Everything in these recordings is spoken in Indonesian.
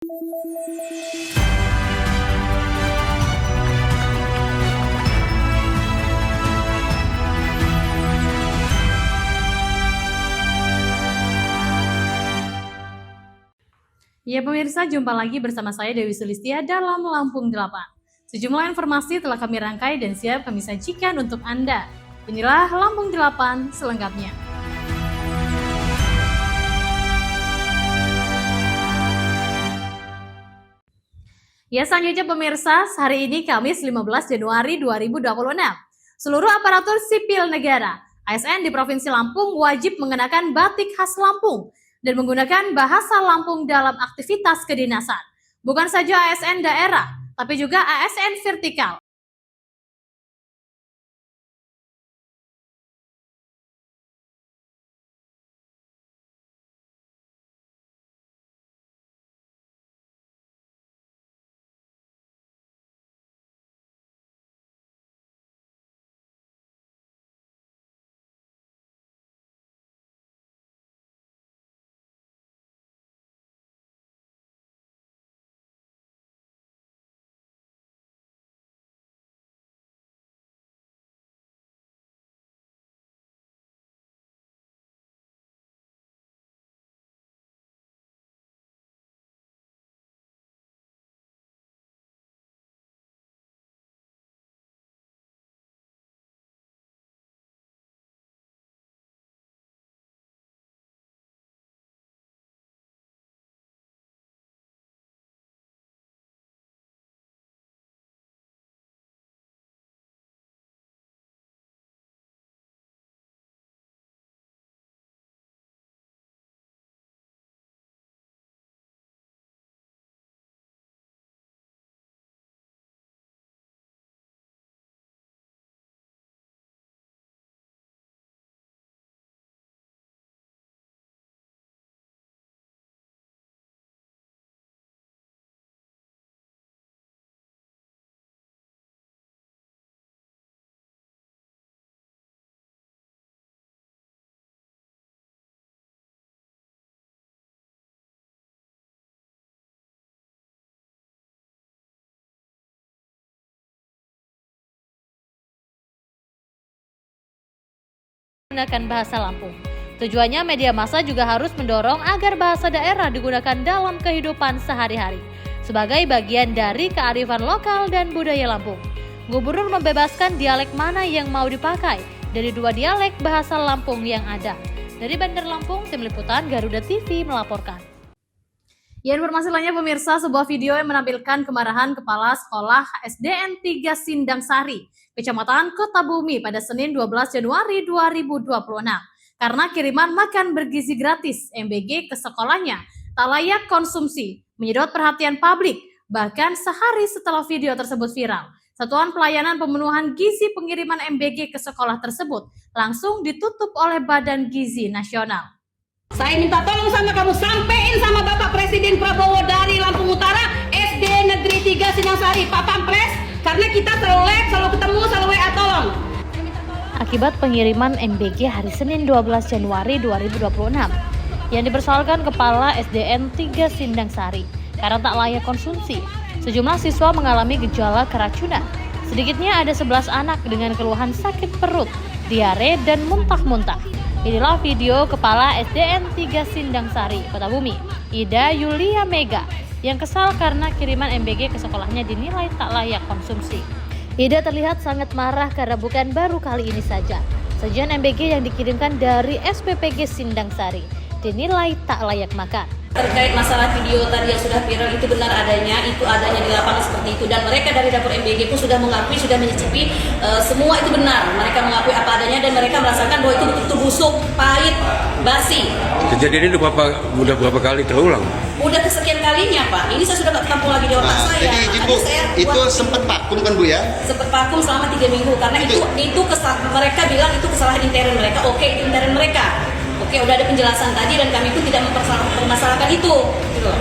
Ya pemirsa, jumpa lagi bersama saya Dewi Sulistia dalam Lampung 8. Sejumlah informasi telah kami rangkai dan siap kami sajikan untuk Anda. Inilah Lampung 8 selengkapnya. Ya selanjutnya pemirsa, hari ini Kamis 15 Januari 2026. Seluruh aparatur sipil negara, ASN di Provinsi Lampung wajib mengenakan batik khas Lampung dan menggunakan bahasa Lampung dalam aktivitas kedinasan. Bukan saja ASN daerah, tapi juga ASN vertikal. Menggunakan bahasa Lampung. Tujuannya media massa juga harus mendorong agar bahasa daerah digunakan dalam kehidupan sehari-hari sebagai bagian dari kearifan lokal dan budaya Lampung. Gubernur membebaskan dialek mana yang mau dipakai dari 2 dialek bahasa Lampung yang ada. Dari Bandar Lampung, Tim Liputan Garuda TV melaporkan. Ya, informasi lainnya pemirsa, sebuah video yang menampilkan kemarahan Kepala Sekolah SDN 3 Sindang Sari, Kecamatan Kota Bumi pada Senin 12 Januari 2026 karena kiriman makan bergizi gratis MBG ke sekolahnya tak layak konsumsi, menyedot perhatian publik. Bahkan sehari setelah video tersebut viral, Satuan Pelayanan Pemenuhan Gizi Pengiriman MBG ke sekolah tersebut langsung ditutup oleh Badan Gizi Nasional. Saya minta tolong sama kamu, sampein sama Bapak Presiden Prabowo dari Lampung Utara, SD Negeri 3 Singangsari, Pak Pampres, karena kita selalu live, selalu ketemu, selalu WA, tolong. Akibat pengiriman MBG hari Senin 12 Januari 2026 yang dipersoalkan Kepala SDN 3 Sindang Sari karena tak layak konsumsi, sejumlah siswa mengalami gejala keracunan. Sedikitnya ada 11 anak dengan keluhan sakit perut, diare, dan muntah-muntah. Inilah video Kepala SDN 3 Sindang Sari, Kota Bumi, Ida Yulia Mega, yang kesal karena kiriman MBG ke sekolahnya dinilai tak layak konsumsi. Ida terlihat sangat marah karena bukan baru kali ini saja sajian MBG yang dikirimkan dari SPPG Sindang Sari dinilai tak layak makan. Terkait masalah video tadi yang sudah viral, itu benar adanya, itu adanya di lapangan seperti itu, dan mereka dari dapur MBG pun sudah mengakui, sudah menyicipi, semua itu benar, mereka mengakui apa adanya dan mereka merasakan bahwa itu betul-betul busuk, pahit, basi. Kejadian ini udah berapa kali terulang? Udah kesekian kalinya Pak, ini saya sudah tak tampung lagi di otak saya. Jadi Bu, itu sempat vakum kan Bu ya? Sempat vakum selama 3 minggu karena itu mereka bilang itu kesalahan intern mereka. Oke, itu intern mereka. Oke, udah ada penjelasan tadi dan kami pun tidak mempermasalahkan itu. Gitu.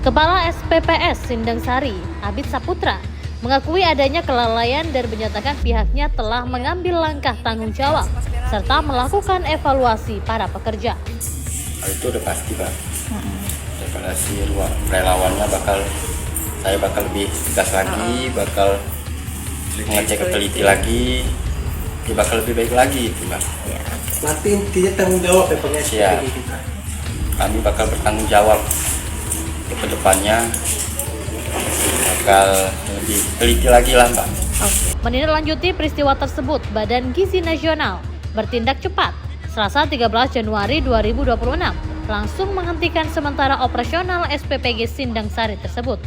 Kepala SPPS Sindang Sari, Abid Saputra, mengakui adanya kelalaian dan menyatakan pihaknya telah mengambil langkah tanggung jawab serta melakukan evaluasi para pekerja. Itu udah pasti Pak. Udah si relawannya saya bakal lebih tegas lagi, bakal ngecek teliti lagi, ya bakal lebih baik lagi itu Mbak. Nanti intinya tanggung jawab ya Pak Siap. Kami bakal bertanggung jawab ke depannya, bakal lebih teliti lagi lah Mbak. Menindaklanjuti peristiwa tersebut, Badan Gizi Nasional bertindak cepat. Selasa 13 Januari 2026 langsung menghentikan sementara operasional SPPG Sindang Sari tersebut.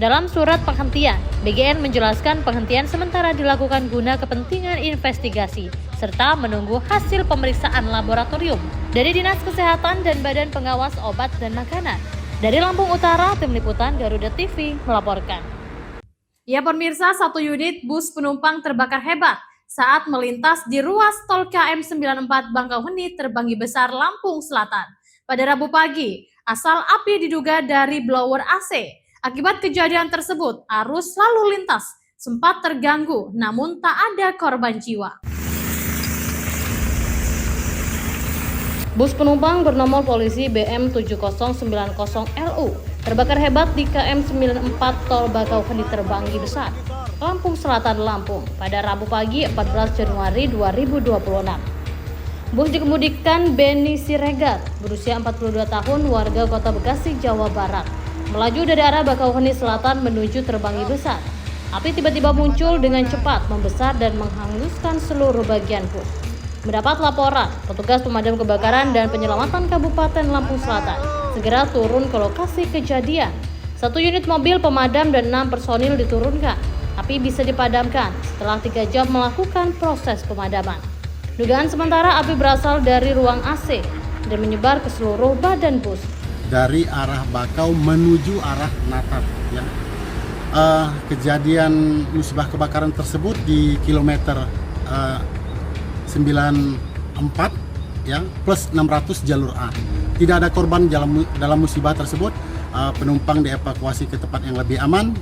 Dalam surat penghentian, BGN menjelaskan penghentian sementara dilakukan guna kepentingan investigasi serta menunggu hasil pemeriksaan laboratorium dari Dinas Kesehatan dan Badan Pengawas Obat dan Makanan. Dari Lampung Utara, Tim Liputan Garuda TV melaporkan. Ya pemirsa, satu unit bus penumpang terbakar hebat saat melintas di ruas tol KM 94 Bangkauheni Terbanggi Besar, Lampung Selatan. Pada Rabu pagi, asal api diduga dari blower AC. Akibat kejadian tersebut, arus lalu lintas sempat terganggu, namun tak ada korban jiwa. Bus penumpang bernomor polisi BM7090LU terbakar hebat di KM 94 Tol Bakauheni Terbanggi Besar, Lampung Selatan, Lampung pada Rabu pagi 14 Januari 2026. Bus dikemudikan Beni Siregar, berusia 42 tahun, warga Kota Bekasi, Jawa Barat, melaju dari arah Bakauheni Selatan menuju Terbanggi Besar. Api tiba-tiba muncul dengan cepat, membesar dan menghanguskan seluruh bagian bus. Mendapat laporan, petugas pemadam kebakaran dan penyelamatan Kabupaten Lampung Selatan segera turun ke lokasi kejadian. 1 unit mobil pemadam dan 6 personil diturunkan. Api bisa dipadamkan setelah 3 jam melakukan proses pemadaman. Dugaan sementara api berasal dari ruang AC dan menyebar ke seluruh badan bus. Dari arah Bakau menuju arah Natar. Ya. Kejadian musibah kebakaran tersebut di kilometer 94 ya, plus 600 jalur A. Tidak ada korban dalam musibah tersebut. Penumpang dievakuasi ke tempat yang lebih aman.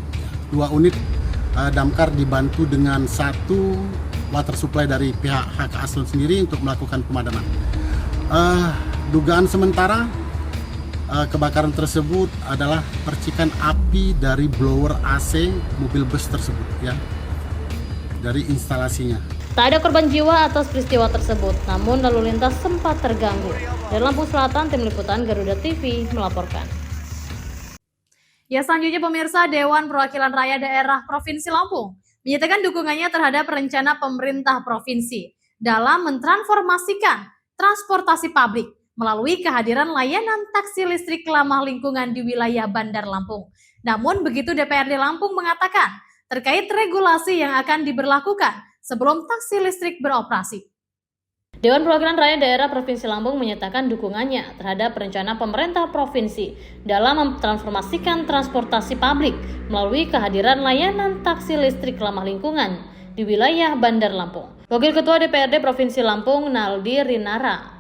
2 unit damkar dibantu dengan 1 water supply dari pihak HK Aslon sendiri untuk melakukan pemadaman. Dugaan sementara kebakaran tersebut adalah percikan api dari blower AC mobil bus tersebut ya, dari instalasinya. Tak ada korban jiwa atas peristiwa tersebut, namun lalu lintas sempat terganggu. Dari Lampung Selatan, Tim Liputan Garuda TV melaporkan. Ya selanjutnya pemirsa, Dewan Perwakilan Rakyat Daerah Provinsi Lampung menyatakan dukungannya terhadap rencana pemerintah provinsi dalam mentransformasikan transportasi publik melalui kehadiran layanan taksi listrik ramah lingkungan di wilayah Bandar Lampung. Namun begitu DPRD Lampung mengatakan terkait regulasi yang akan diberlakukan sebelum taksi listrik beroperasi. Dewan Perwakilan Rakyat Daerah Provinsi Lampung menyatakan dukungannya terhadap rencana pemerintah provinsi dalam mentransformasikan transportasi publik melalui kehadiran layanan taksi listrik ramah lingkungan di wilayah Bandar Lampung. Wakil Ketua DPRD Provinsi Lampung, Naldi Rinara,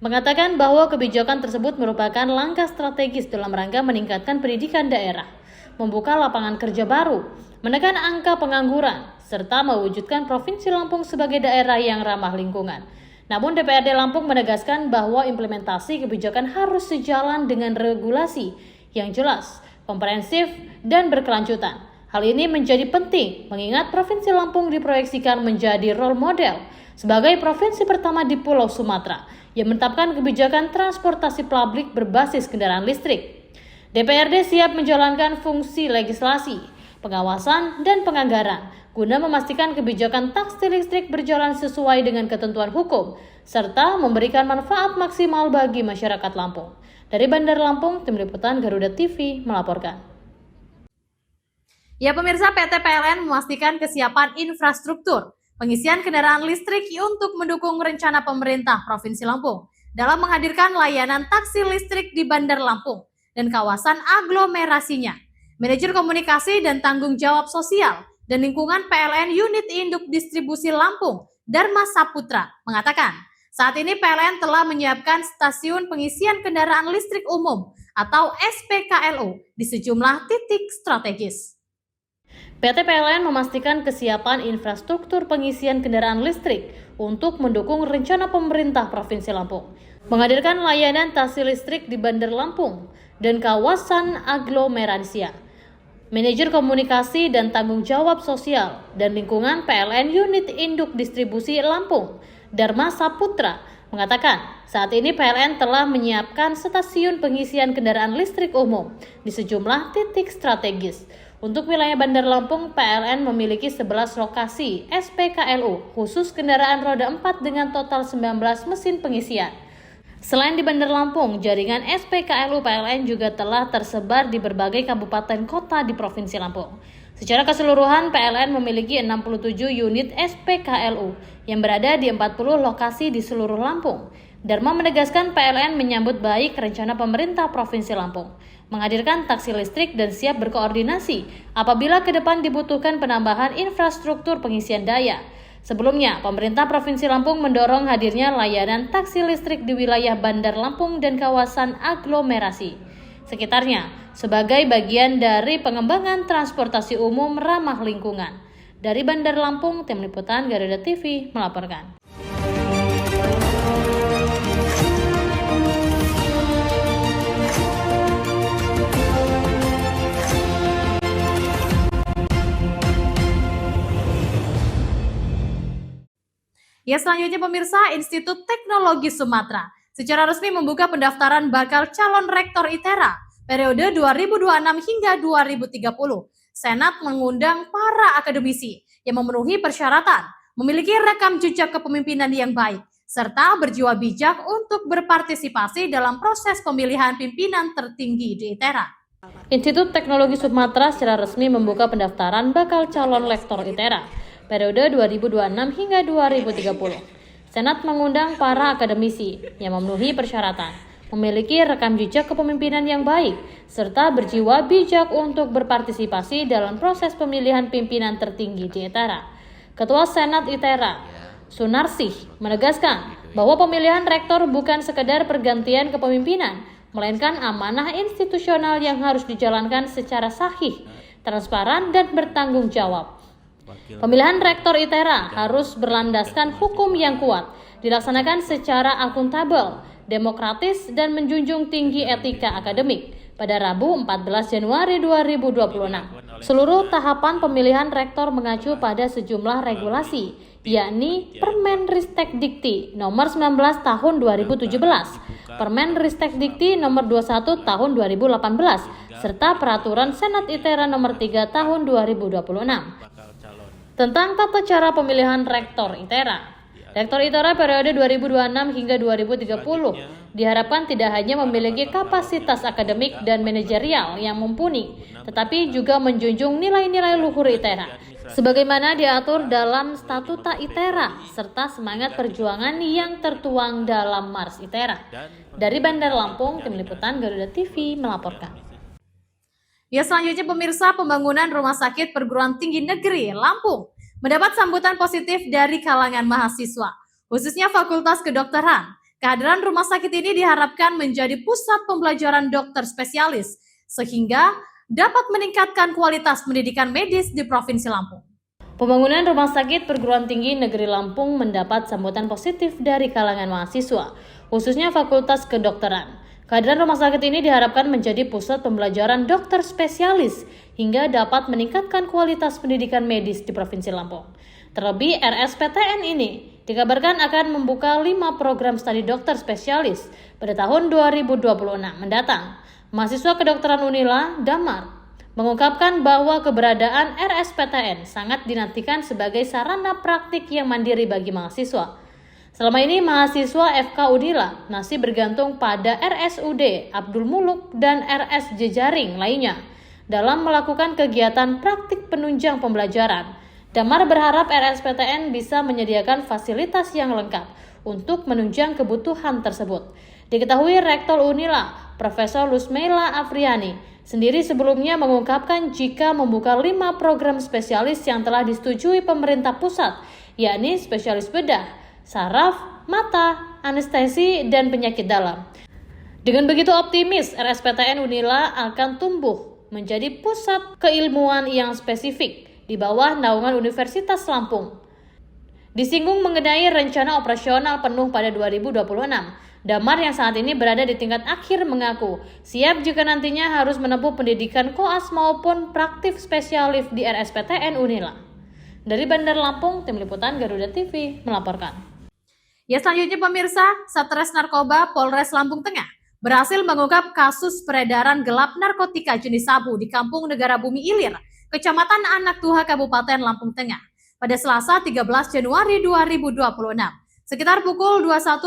mengatakan bahwa kebijakan tersebut merupakan langkah strategis dalam rangka meningkatkan pendidikan daerah, membuka lapangan kerja baru, menekan angka pengangguran, serta mewujudkan Provinsi Lampung sebagai daerah yang ramah lingkungan. Namun DPRD Lampung menegaskan bahwa implementasi kebijakan harus sejalan dengan regulasi yang jelas, komprehensif, dan berkelanjutan. Hal ini menjadi penting mengingat Provinsi Lampung diproyeksikan menjadi role model sebagai provinsi pertama di Pulau Sumatera yang menetapkan kebijakan transportasi publik berbasis kendaraan listrik. DPRD siap menjalankan fungsi legislasi, pengawasan, dan penganggaran guna memastikan kebijakan taksi listrik berjalan sesuai dengan ketentuan hukum serta memberikan manfaat maksimal bagi masyarakat Lampung. Dari Bandar Lampung, Tim Liputan Garuda TV melaporkan. Ya pemirsa, PT PLN memastikan kesiapan infrastruktur pengisian kendaraan listrik untuk mendukung rencana pemerintah Provinsi Lampung dalam menghadirkan layanan taksi listrik di Bandar Lampung dan kawasan aglomerasinya. Manajer Komunikasi dan Tanggung Jawab Sosial dan Lingkungan PLN Unit Induk Distribusi Lampung, Dharma Saputra, mengatakan saat ini PLN telah menyiapkan stasiun pengisian kendaraan listrik umum atau SPKLU di sejumlah titik strategis. PT PLN memastikan kesiapan infrastruktur pengisian kendaraan listrik untuk mendukung rencana pemerintah Provinsi Lampung menghadirkan layanan taksi listrik di Bandar Lampung dan kawasan aglomerasi. Manajer Komunikasi dan Tanggung Jawab Sosial dan Lingkungan PLN Unit Induk Distribusi Lampung, Dharma Saputra, mengatakan saat ini PLN telah menyiapkan stasiun pengisian kendaraan listrik umum di sejumlah titik strategis. Untuk wilayah Bandar Lampung, PLN memiliki 11 lokasi SPKLU khusus kendaraan roda 4 dengan total 19 mesin pengisian. Selain di Bandar Lampung, jaringan SPKLU PLN juga telah tersebar di berbagai kabupaten kota di Provinsi Lampung. Secara keseluruhan, PLN memiliki 67 unit SPKLU yang berada di 40 lokasi di seluruh Lampung. Dharma menegaskan PLN menyambut baik rencana pemerintah Provinsi Lampung menghadirkan taksi listrik dan siap berkoordinasi apabila ke depan dibutuhkan penambahan infrastruktur pengisian daya. Sebelumnya, pemerintah Provinsi Lampung mendorong hadirnya layanan taksi listrik di wilayah Bandar Lampung dan kawasan aglomerasi sekitarnya sebagai bagian dari pengembangan transportasi umum ramah lingkungan. Dari Bandar Lampung, Tim Liputan Garuda TV melaporkan. Ya, selanjutnya pemirsa, Institut Teknologi Sumatera secara resmi membuka pendaftaran bakal calon rektor ITERA periode 2026 hingga 2030. Senat mengundang para akademisi yang memenuhi persyaratan, memiliki rekam jejak kepemimpinan yang baik, serta berjiwa bijak untuk berpartisipasi dalam proses pemilihan pimpinan tertinggi di ITERA. Institut Teknologi Sumatera secara resmi membuka pendaftaran bakal calon rektor ITERA periode 2026 hingga 2030. Senat mengundang para akademisi yang memenuhi persyaratan, memiliki rekam jejak kepemimpinan yang baik, serta berjiwa bijak untuk berpartisipasi dalam proses pemilihan pimpinan tertinggi di ITERA. Ketua Senat ITERA, Sunarsih, menegaskan bahwa pemilihan rektor bukan sekedar pergantian kepemimpinan, melainkan amanah institusional yang harus dijalankan secara sahih, transparan, dan bertanggung jawab. Pemilihan rektor ITERA harus berlandaskan hukum yang kuat, dilaksanakan secara akuntabel, demokratis, dan menjunjung tinggi etika akademik. Pada Rabu 14 Januari 2026, seluruh tahapan pemilihan rektor mengacu pada sejumlah regulasi, yakni Permen Ristek Dikti nomor 19 tahun 2017, Permen Ristek Dikti nomor 21 tahun 2018, serta Peraturan Senat ITERA nomor 3 tahun 2026. Tentang tata cara pemilihan rektor ITERA. Rektor ITERA periode 2026 hingga 2030 diharapkan tidak hanya memiliki kapasitas akademik dan manajerial yang mumpuni, tetapi juga menjunjung nilai-nilai luhur ITERA sebagaimana diatur dalam statuta ITERA serta semangat perjuangan yang tertuang dalam Mars ITERA. Dari Bandar Lampung, Tim Liputan Garuda TV melaporkan. Ya, selanjutnya pemirsa, pembangunan Rumah Sakit Perguruan Tinggi Negeri Lampung mendapat sambutan positif dari kalangan mahasiswa, khususnya Fakultas Kedokteran. Kehadiran rumah sakit ini diharapkan menjadi pusat pembelajaran dokter spesialis, sehingga dapat meningkatkan kualitas pendidikan medis di Provinsi Lampung. Pembangunan Rumah Sakit Perguruan Tinggi Negeri Lampung mendapat sambutan positif dari kalangan mahasiswa, khususnya Fakultas Kedokteran. Kehadiran rumah sakit ini diharapkan menjadi pusat pembelajaran dokter spesialis hingga dapat meningkatkan kualitas pendidikan medis di Provinsi Lampung. Terlebih, RSPTN ini dikabarkan akan membuka 5 program studi dokter spesialis pada tahun 2026 mendatang. Mahasiswa kedokteran Unila, Damar, mengungkapkan bahwa keberadaan RSPTN sangat dinantikan sebagai sarana praktik yang mandiri bagi mahasiswa. Selama ini mahasiswa FK Unila masih bergantung pada RSUD Abdul Muluk dan RS Jejaring lainnya dalam melakukan kegiatan praktik penunjang pembelajaran. Damar berharap RSPTN bisa menyediakan fasilitas yang lengkap untuk menunjang kebutuhan tersebut. Diketahui Rektor Unila, Profesor Lusmeila Afriani, sendiri sebelumnya mengungkapkan jika membuka 5 program spesialis yang telah disetujui pemerintah pusat, yakni spesialis bedah, saraf, mata, anestesi, dan penyakit dalam. Dengan begitu optimis, RSPTN Unila akan tumbuh menjadi pusat keilmuan yang spesifik di bawah naungan Universitas Lampung. Disinggung mengenai rencana operasional penuh pada 2026, Damar yang saat ini berada di tingkat akhir mengaku siap jika nantinya harus menempuh pendidikan koas maupun praktik spesialis di RSPTN Unila. Dari Bandar Lampung, Tim Liputan Garuda TV melaporkan. Ya, selanjutnya pemirsa, Satres Narkoba Polres Lampung Tengah berhasil mengungkap kasus peredaran gelap narkotika jenis sabu di Kampung Negara Bumi Ilir, Kecamatan Anak Tuha, Kabupaten Lampung Tengah, pada Selasa 13 Januari 2026. Sekitar pukul 21.00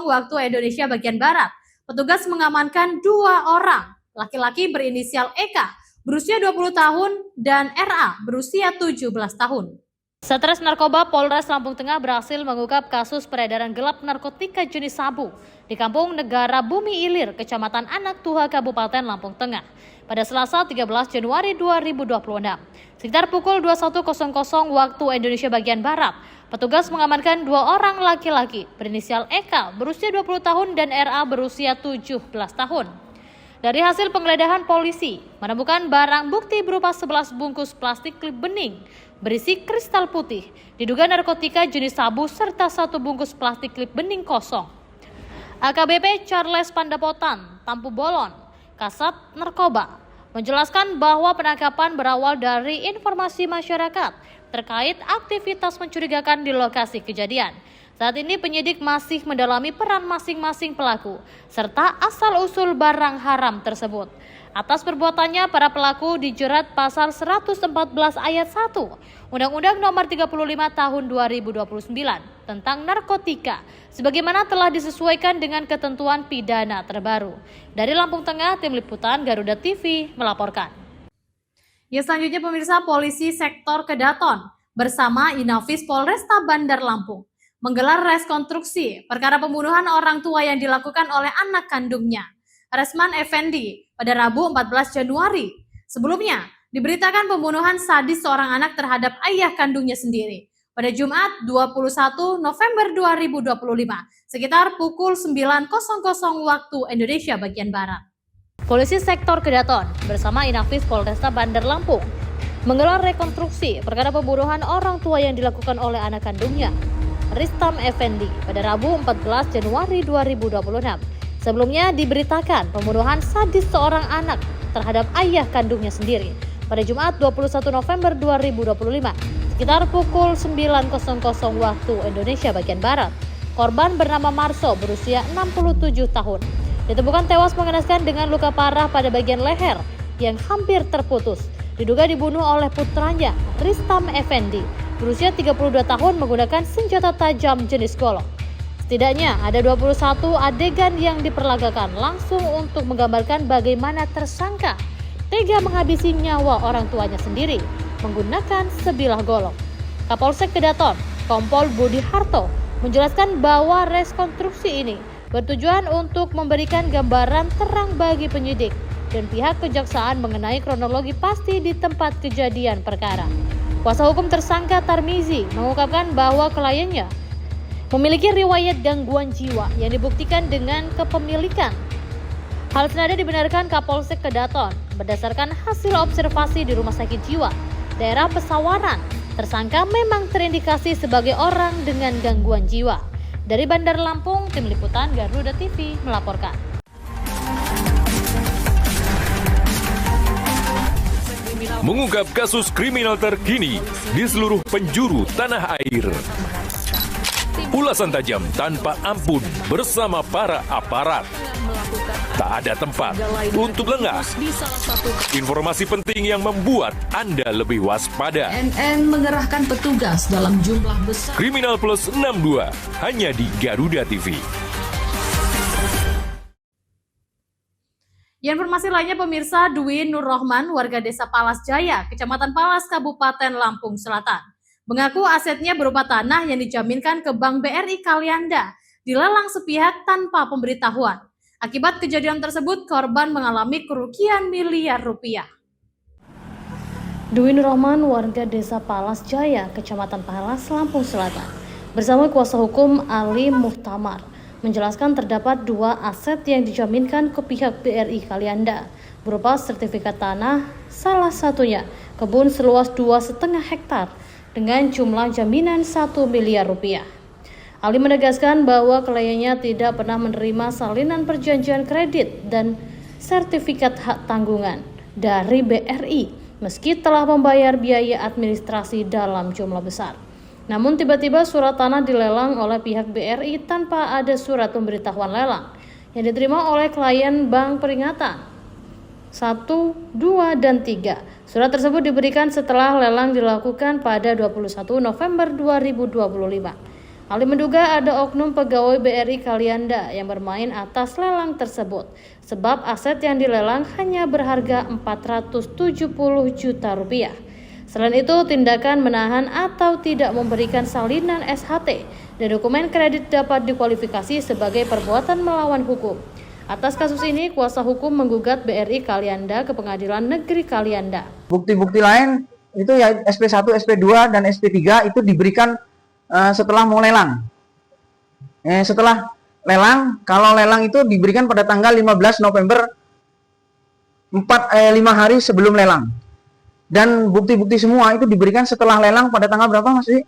waktu Indonesia bagian Barat, petugas mengamankan 2 orang, laki-laki berinisial Eka, berusia 20 tahun, dan RA, berusia 17 tahun. Satres Narkoba Polres Lampung Tengah berhasil mengungkap kasus peredaran gelap narkotika jenis sabu di Kampung Negara Bumi Ilir, Kecamatan Anak Tuha, Kabupaten Lampung Tengah, pada Selasa 13 Januari 2026. Sekitar pukul 21.00 waktu Indonesia bagian Barat, petugas mengamankan 2 orang laki-laki berinisial Eka berusia 20 tahun dan RA berusia 17 tahun. Dari hasil penggeledahan polisi menemukan barang bukti berupa 11 bungkus plastik klip bening berisi kristal putih, diduga narkotika jenis sabu serta 1 bungkus plastik klip bening kosong. AKBP Charles Pandapotan, Tampu Bolon, Kasat Narkoba, menjelaskan bahwa penangkapan berawal dari informasi masyarakat terkait aktivitas mencurigakan di lokasi kejadian. Saat ini penyidik masih mendalami peran masing-masing pelaku serta asal-usul barang haram tersebut. Atas perbuatannya, para pelaku dijerat pasal 114 ayat 1 Undang-Undang Nomor 35 Tahun 2029 tentang narkotika, sebagaimana telah disesuaikan dengan ketentuan pidana terbaru. Dari Lampung Tengah, Tim Liputan Garuda TV melaporkan. Ya, selanjutnya pemirsa, polisi sektor Kedaton bersama Inafis Polresta Bandar Lampung menggelar rekonstruksi perkara pembunuhan orang tua yang dilakukan oleh anak kandungnya, Resman Effendi, pada Rabu 14 Januari. Sebelumnya, diberitakan pembunuhan sadis seorang anak terhadap ayah kandungnya sendiri pada Jumat 21 November 2025, sekitar pukul 9.00 waktu Indonesia bagian Barat. Polisi sektor Kedaton bersama Inafis Polresta Bandar Lampung menggelar rekonstruksi perkara pembunuhan orang tua yang dilakukan oleh anak kandungnya, Ristam Effendi, pada Rabu 14 Januari 2026. Sebelumnya diberitakan pembunuhan sadis seorang anak terhadap ayah kandungnya sendiri pada Jumat 21 November 2025, sekitar pukul 9.00 waktu Indonesia bagian Barat. Korban bernama Marso, berusia 67 tahun, ditemukan tewas mengenaskan dengan luka parah pada bagian leher yang hampir terputus. Diduga dibunuh oleh putranya, Ristam Effendi, berusia 32 tahun, menggunakan senjata tajam jenis golok. Setidaknya ada 21 adegan yang diperlagakan langsung untuk menggambarkan bagaimana tersangka tega menghabisi nyawa orang tuanya sendiri menggunakan sebilah golok. Kapolsek Kedaton, Kompol Budi Harto, menjelaskan bahwa rekonstruksi ini bertujuan untuk memberikan gambaran terang bagi penyidik dan pihak kejaksaan mengenai kronologi pasti di tempat kejadian perkara. Kuasa hukum tersangka Tarmizi mengungkapkan bahwa kliennya memiliki riwayat gangguan jiwa yang dibuktikan dengan kepemilikan. Hal senada dibenarkan Kapolsek Kedaton berdasarkan hasil observasi di Rumah Sakit Jiwa daerah Pesawaran. Tersangka memang terindikasi sebagai orang dengan gangguan jiwa. Dari Bandar Lampung, Tim Liputan Garuda TV melaporkan. Mengungkap kasus kriminal terkini di seluruh penjuru tanah air. Ulasan tajam tanpa ampun bersama para aparat. Tak ada tempat untuk lengah. Informasi penting yang membuat Anda lebih waspada. NN mengerahkan petugas dalam jumlah besar. Kriminal Plus 62 hanya di Garuda TV. Informasi lainnya pemirsa, Dwi Nur Rohman, warga Desa Palas Jaya, Kecamatan Palas, Kabupaten Lampung Selatan, mengaku asetnya berupa tanah yang dijaminkan ke Bank BRI Kalianda dilelang sepihak tanpa pemberitahuan. Akibat kejadian tersebut, korban mengalami kerugian miliar rupiah. Dwi Nur Rohman, warga Desa Palas Jaya, Kecamatan Palas, Lampung Selatan, bersama kuasa hukum Ali Muhtamar, menjelaskan terdapat 2 aset yang dijaminkan ke pihak BRI Kalianda berupa sertifikat tanah, salah satunya kebun seluas 2,5 hektar dengan jumlah jaminan 1 miliar rupiah. Ali menegaskan bahwa kliennya tidak pernah menerima salinan perjanjian kredit dan sertifikat hak tanggungan dari BRI meski telah membayar biaya administrasi dalam jumlah besar. Namun tiba-tiba surat tanah dilelang oleh pihak BRI tanpa ada surat pemberitahuan lelang yang diterima oleh klien bank peringatan 1, 2, dan 3. Surat tersebut diberikan setelah lelang dilakukan pada 21 November 2025. Ali menduga ada oknum pegawai BRI Kalianda yang bermain atas lelang tersebut, sebab aset yang dilelang hanya berharga 470 juta rupiah. Selain itu, tindakan menahan atau tidak memberikan salinan SHT dan dokumen kredit dapat dikualifikasi sebagai perbuatan melawan hukum. Atas kasus ini, kuasa hukum menggugat BRI Kalianda ke Pengadilan Negeri Kalianda. Bukti-bukti lain itu ya SP1, SP2, dan SP3 itu diberikan setelah mau lelang. Setelah lelang, kalau lelang itu diberikan pada tanggal 15 November 5 hari sebelum lelang. Dan bukti-bukti semua itu diberikan setelah lelang pada tanggal berapa Mas Wi?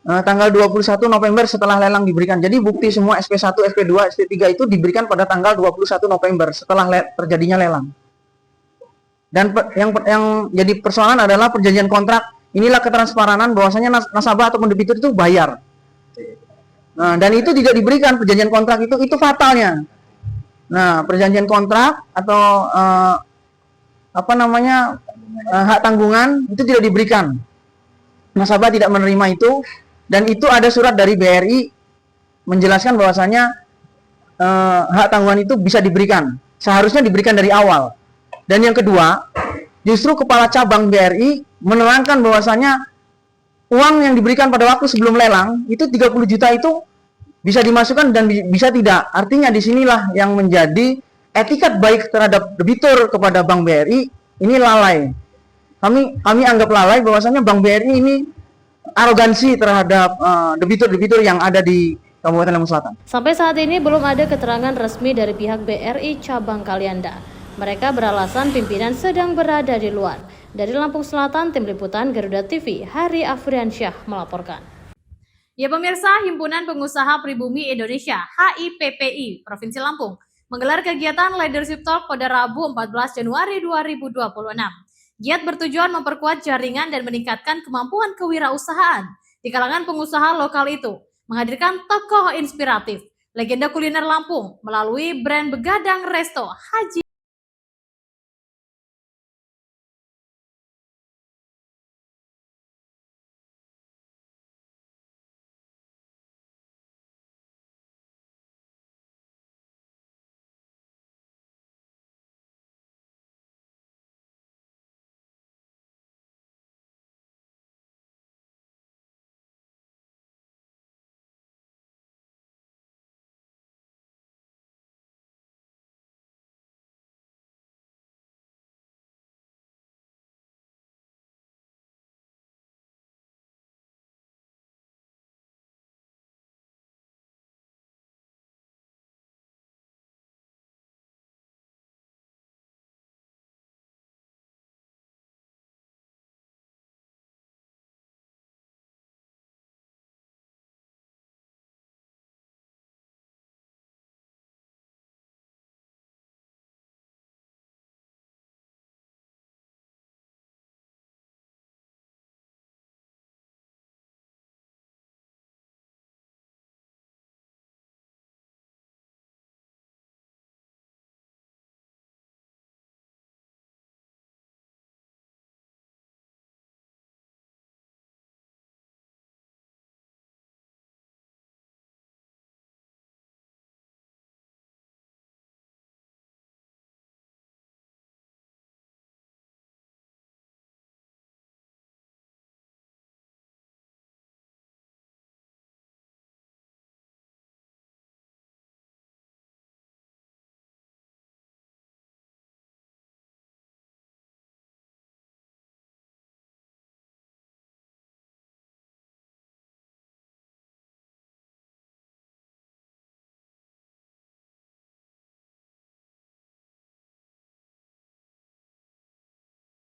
Tanggal 21 November setelah lelang diberikan. Jadi bukti semua SP1, SP2, SP3 itu diberikan pada tanggal 21 November setelah terjadinya lelang. Dan yang jadi persoalan adalah perjanjian kontrak. Inilah ketransparanan bahwasanya nasabah ataupun debitur itu bayar. Nah, dan itu tidak diberikan perjanjian kontrak itu fatalnya. Nah, perjanjian kontrak atau hak tanggungan itu tidak diberikan. Nasabah tidak menerima itu, dan itu ada surat dari BRI menjelaskan bahwasanya hak tanggungan itu bisa diberikan. Seharusnya diberikan dari awal. Dan yang kedua, justru kepala cabang BRI menerangkan bahwasanya uang yang diberikan pada waktu sebelum lelang itu 30 juta itu bisa dimasukkan dan bisa tidak. Artinya disinilah yang menjadi etikat baik terhadap debitur kepada Bank BRI ini lalai. Kami anggap lalai bahwasanya Bank BRI ini arogansi terhadap debitur-debitur yang ada di Kabupaten Lampung Selatan. Sampai saat ini belum ada keterangan resmi dari pihak BRI cabang Kalianda. Mereka beralasan pimpinan sedang berada di luar. Dari Lampung Selatan, Tim Liputan Garuda TV, Hari Afriansyah melaporkan. Ya pemirsa, Himpunan Pengusaha Pribumi Indonesia HIPPI Provinsi Lampung menggelar kegiatan Leadership Talk pada Rabu 14 Januari 2026. Giat bertujuan memperkuat jaringan dan meningkatkan kemampuan kewirausahaan di kalangan pengusaha lokal itu, menghadirkan tokoh inspiratif, legenda kuliner Lampung melalui brand Begadang Resto Haji.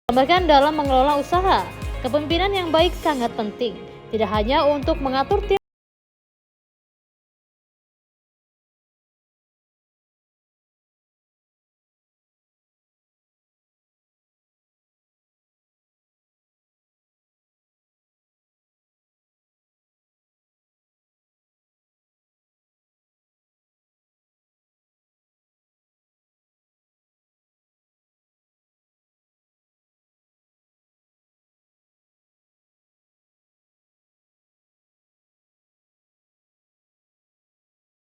Tambahkan dalam mengelola usaha, kepemimpinan yang baik sangat penting. tidak hanya untuk mengatur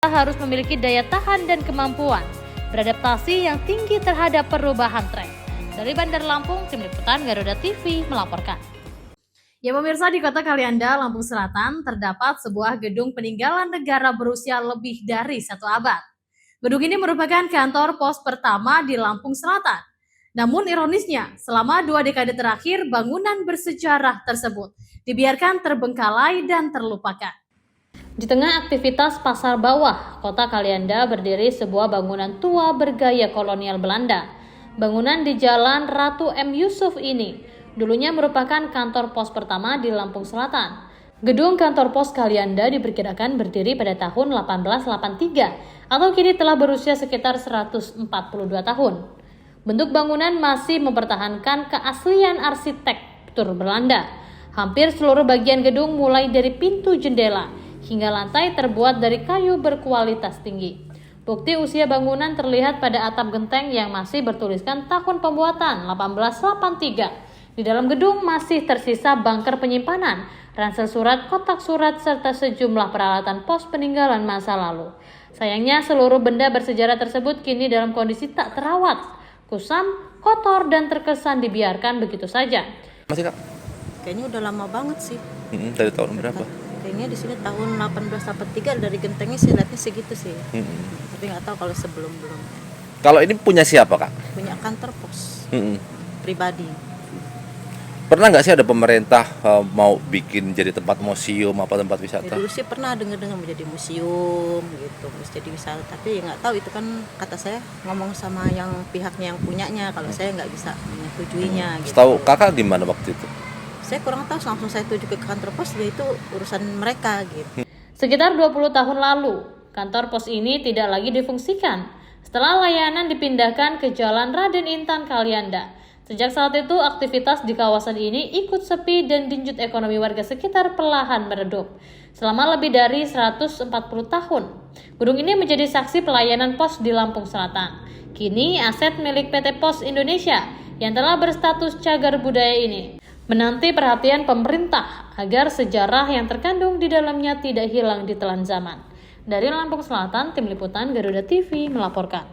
harus memiliki daya tahan dan kemampuan beradaptasi yang tinggi terhadap perubahan tren. Dari Bandar Lampung, Tim Liputan Garuda TV melaporkan. Ya pemirsa, di kota Kalianda, Lampung Selatan terdapat sebuah gedung peninggalan negara berusia lebih dari 1 abad. Gedung ini merupakan kantor pos pertama di Lampung Selatan. Namun ironisnya, selama 2 dekade terakhir bangunan bersejarah tersebut dibiarkan terbengkalai dan terlupakan. Di tengah aktivitas pasar bawah, kota Kalianda berdiri sebuah bangunan tua bergaya kolonial Belanda. Bangunan di Jalan Ratu M. Yusuf ini dulunya merupakan kantor pos pertama di Lampung Selatan. Gedung kantor pos Kalianda diperkirakan berdiri pada tahun 1883 atau kini telah berusia sekitar 142 tahun. Bentuk bangunan masih mempertahankan keaslian arsitektur Belanda. Hampir seluruh bagian gedung mulai dari pintu jendela hingga lantai terbuat dari kayu berkualitas tinggi. Bukti usia bangunan terlihat pada atap genteng yang masih bertuliskan tahun pembuatan 1883. Di dalam gedung masih tersisa bunker penyimpanan, ransel surat, kotak surat, serta sejumlah peralatan pos peninggalan masa lalu. Sayangnya seluruh benda bersejarah tersebut kini dalam kondisi tak terawat, kusam, kotor, dan terkesan dibiarkan begitu saja. Masih Kak? Kayaknya udah lama banget sih. Dari tahun berapa? Kayaknya di sini tahun 1883, dari gentengnya sih lihatnya segitu sih. Tapi nggak tahu kalau sebelum-belumnya. Kalau ini punya siapa Kak? Punya kantor pos pribadi. Pernah nggak sih ada pemerintah mau bikin jadi tempat museum apa tempat wisata? Ya, dulu sih pernah dengar menjadi museum gitu, jadi wisata. Tapi ya nggak tahu, itu kan kata saya ngomong sama yang pihaknya yang punyanya. Kalau saya nggak bisa menyetujuinya. Gitu. Setahu Kakak gimana waktu itu? Saya kurang tahu, langsung saya tuju ke kantor pos, ya itu urusan mereka gitu. Sekitar 20 tahun lalu, kantor pos ini tidak lagi difungsikan setelah layanan dipindahkan ke Jalan Raden Intan Kalianda. Sejak saat itu, aktivitas di kawasan ini ikut sepi dan denyut ekonomi warga sekitar perlahan meredup. Selama lebih dari 140 tahun, gedung ini menjadi saksi pelayanan pos di Lampung Selatan. Kini, aset milik PT Pos Indonesia yang telah berstatus cagar budaya ini menanti perhatian pemerintah agar sejarah yang terkandung di dalamnya tidak hilang di telan zaman. Dari Lampung Selatan, Tim Liputan Garuda TV melaporkan.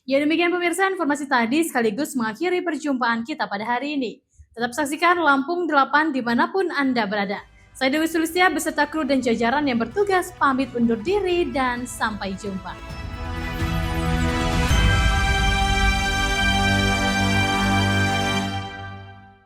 Ya demikian pemirsa, informasi tadi sekaligus mengakhiri perjumpaan kita pada hari ini. Tetap saksikan Lampung 8 dimanapun Anda berada. Saya Dewi Sulistia beserta kru dan jajaran yang bertugas pamit undur diri dan sampai jumpa.